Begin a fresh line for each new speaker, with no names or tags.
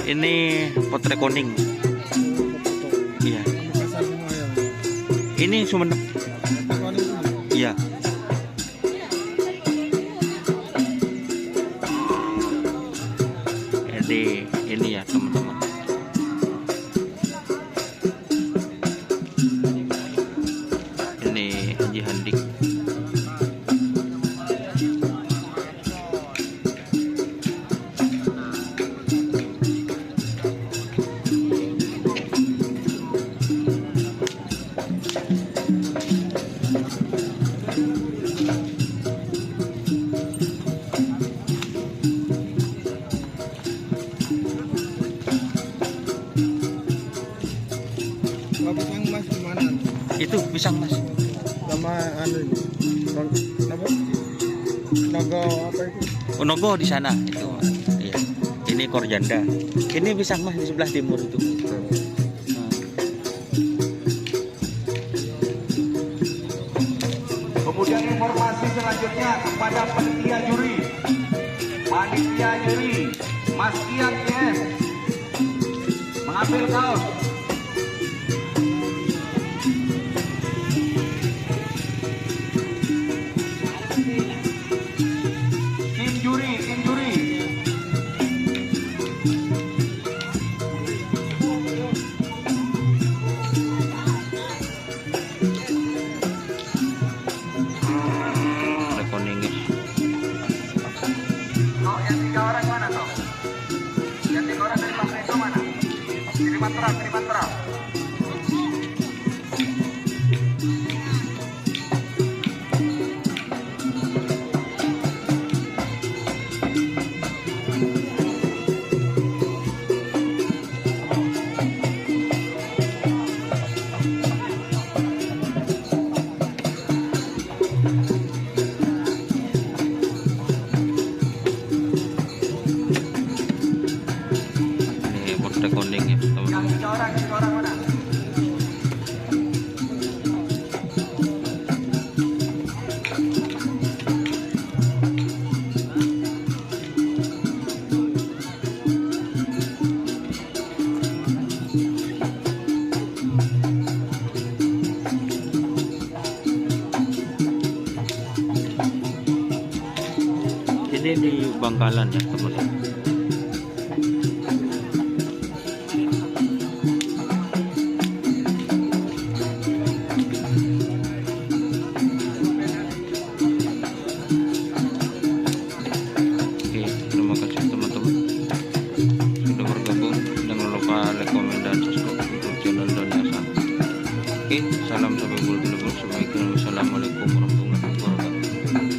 Ini Potre Koning. Iya. Ini Sumenep. Iya. Jadi ini ya teman-teman. Ini Haji Handik.
Pisang Mas gimana?
Itu pisang Mas.
Sama anu apa? Nogo apa itu?
Oh, Nogo di sana itu. Iya. Ini Korjanda. Ini pisang Mas di sebelah timur itu.
Kemudian informasi selanjutnya kepada panitia juri. Panitia juri, Mas Ian CS mengambil kaos. Tim juri.
Rekoningnya.
Oh, yang 3 orang mana toh? Yang 3 orang dari Pak itu mana? Kiriman terang.
Ini Potre Koning ya teman-teman.
Yang 3 orang mana?
Ini di Bangkalan ya teman-teman. Oke, terima kasih teman-teman sudah bergabung. Jangan lupa like, komen, dan subscribe untuk channel Doni Hasan. Oke, salam sampai bertemu. Assalamualaikum warahmatullahi wabarakatuh.